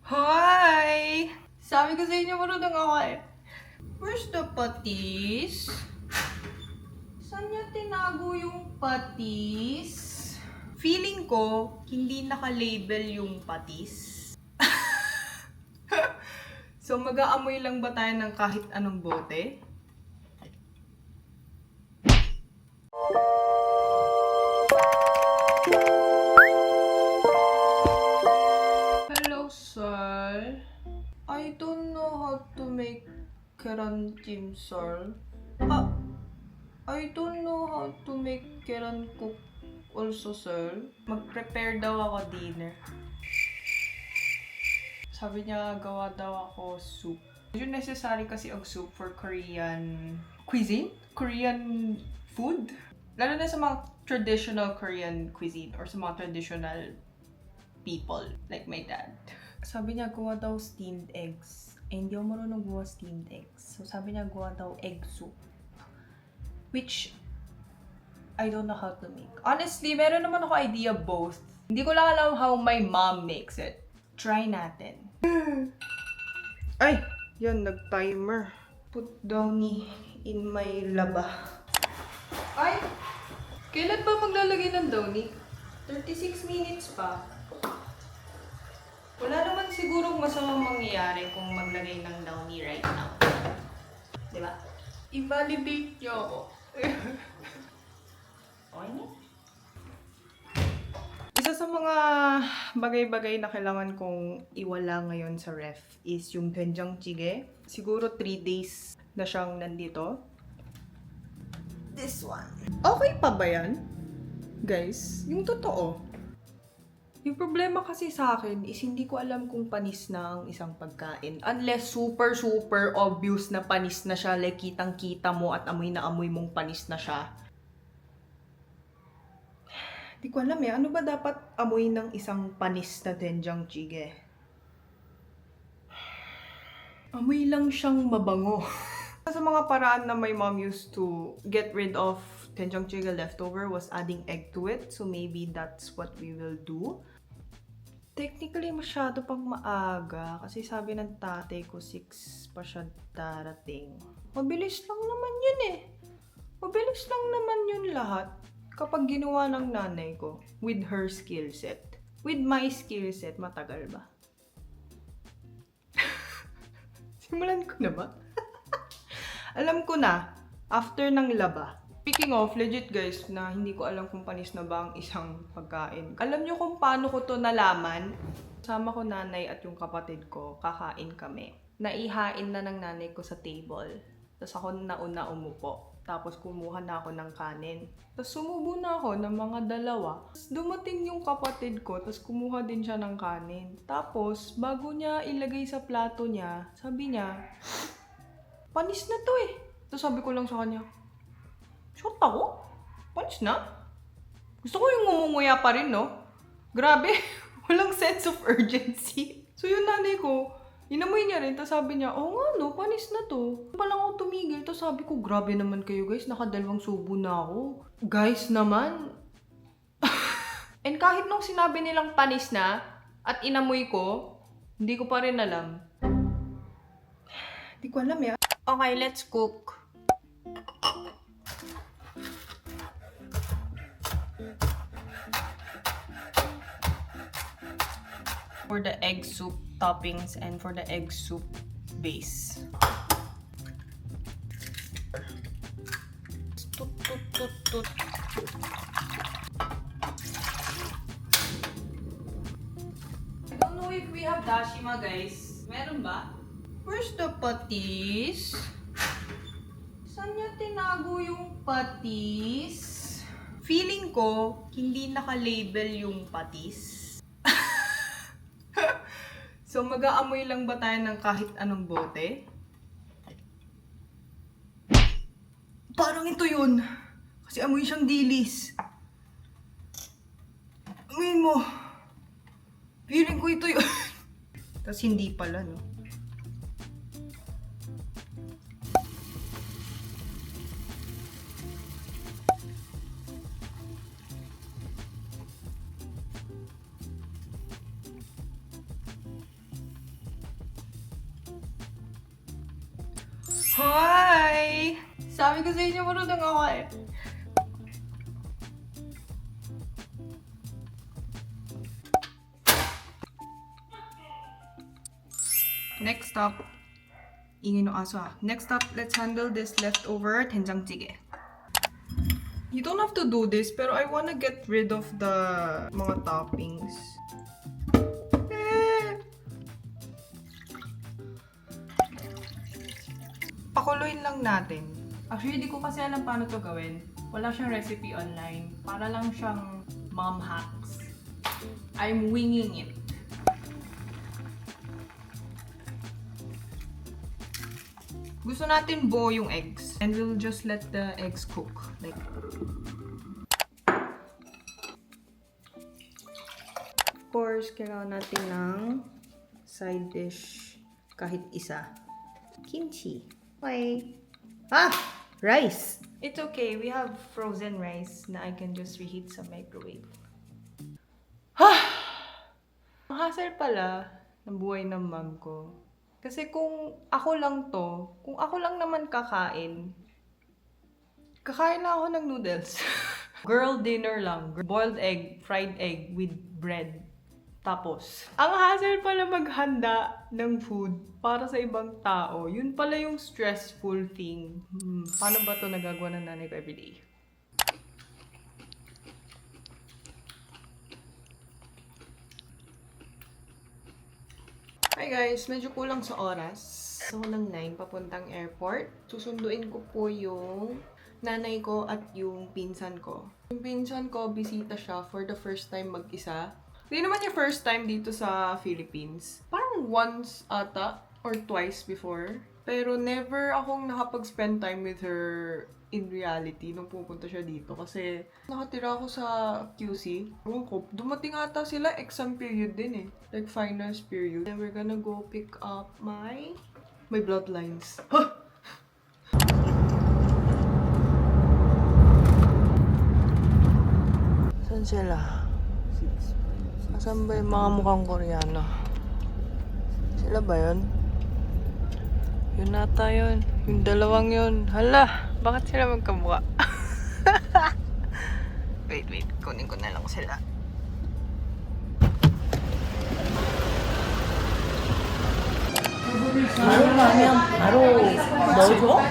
Hi! Sabi ko sa inyo, marunong ako eh. Where's the patis? Saan niya tinago yung patis? Feeling ko, hindi naka-label yung patis. So, mag-aamoy lang ba tayo ng kahit anong bote? Hello, sir. I don't know how to make keran timsal. I don't know how to make keran cook also, sir. Mag-prepare daw ako dinner. Sabi niya, gawa daw ako soup. Medyo necessary kasi ang soup for Korean cuisine? Korean food? Lalo na sa mga traditional Korean cuisine or sa mga traditional people, like my dad. Sabi niya, gawa daw steamed eggs. Eh, hindi ako marunong gawa steamed eggs. So, sabi niya, gawa daw egg soup. Which, I don't know how to make. Honestly, meron naman ako idea both. Hindi ko lang alam how my mom makes it. Try natin. Ay! Yan, nag-timer. Put downy in my laba. Ay! Kailan ba maglalagay ng downy? 36 minutes pa. Wala naman sigurong masamang mangyayari kung maglagay ng downy right now. Diba? I-validate niyo ako. Okay na? Isa sa mga bagay-bagay na kailangan kong iwala ngayon sa ref is yung doenjang jjigae. Siguro 3 days na siyang nandito. This one. Okay pa ba yan? Guys, yung totoo. Yung problema kasi sa akin is hindi ko alam kung panis na ang isang pagkain. Unless super obvious na panis na siya, like kitang-kita mo at amoy na amoy mong panis na siya. Hindi ko alam eh, ano ba dapat amoy ng isang panis na doenjang jjigae? Amoy lang siyang mabango. Sa mga paraan na my mom used to get rid of doenjang jjigae leftover was adding egg to it. So maybe that's what we will do. Technically, masyado pang maaga. Kasi sabi ng tatay ko, 6 pa siya darating. Mabilis lang naman yun eh. Mabilis lang naman yun lahat. Kapag ginawa ng nanay ko, with her skill set. With my skill set, matagal ba? Simulan ko na ba? Alam ko na, after ng laba. Speaking of, legit guys, na hindi ko alam kung panis na ba ang isang pagkain. Alam nyo kung paano ko to nalaman? Kasama ko nanay at yung kapatid ko, kakain kami. Naihain na ng nanay ko sa table. Tapos ako nauna umupo. Tapos kumuha na ako ng kanin. Tapos sumubo na ako ng mga dalawa. Tapos dumating yung kapatid ko, tapos kumuha din siya ng kanin. Tapos, bago niya ilagay sa plato niya, sabi niya, panis na to eh. Tapos sabi ko lang sa kanya, short ako? Panis na? Gusto ko yung ngumunguya pa rin, no? Grabe, walang sense of urgency. So yung nanay ko, inamoy niya rin, tapos sabi niya, oh nga no, panis na to. Palang ako tumigil, tapos sabi ko, grabe naman kayo guys, nakadalawang subo na ako. Guys naman. And kahit nung sinabi nilang panis na, at inamoy ko, hindi ko pa rin alam. Hindi ko alam eh. Okay, let's cook. For the egg soup toppings and for the egg soup base. Tut. I don't know if we have dashima, guys. Meron ba? Where's the patis? Saan niya tinago yung patis? Feeling ko, hindi naka-label yung patis. So, mag-aamoy lang ba tayo ng kahit anong bote? Parang ito yun. Kasi amoy siyang dilis. Amoy mo. Feeling ko ito yun. Tapos hindi pala, no? Hi! Sabi ko sa inyo, marunong ako eh. Next up, ingay no aso ah. Next up, let's handle this leftover 된장찌개. You don't have to do this, pero I wanna get rid of the mga toppings. Pakuluin lang natin. Actually, di ko kasi alam paano to gawin. Wala siyang recipe online. Para lang siyang mom hacks. I'm winging it. Gusto natin buo yung eggs. And we'll just let the eggs cook. Like, of course, kailangan natin ng side dish kahit isa. Kimchi. Okay. Ah! Rice! It's okay. We have frozen rice na I can just reheat sa microwave. Ang hassle pala ng buhay ng mom ko. Kasi kung ako lang to, kung ako lang naman kakain lang ako ng noodles. Girl dinner lang. Boiled egg, fried egg with bread. Tapos, ang hassle pala maghanda ng food para sa ibang tao. Yun pala yung stressful thing. Paano ba to nagagawa ng nanay ko everyday? Hi guys, medyo kulang sa oras. So, ng 9 papuntang airport. Susunduin ko po yung nanay ko at yung pinsan ko. Yung pinsan ko, bisita siya for the first time mag-isa. Hindi naman yung first time dito sa Philippines. Parang once ata or twice before. Pero never akong nakapag-spend time with her in reality nung pupunta siya dito. Kasi nakatira ako sa QC. Ewan ko, dumating ata sila exam period din eh. Like finals period. Then we're gonna go pick up my bloodlines. Huh! Saan sila? Asan ba yung mga mukhang Koreano? Sila ba yun? Yun nata yun. Yung dalawang yun. Hala! Bakit sila magkamukha? Wait. Kunin ko na lang sila. 바로 하면 바로 넣어줘?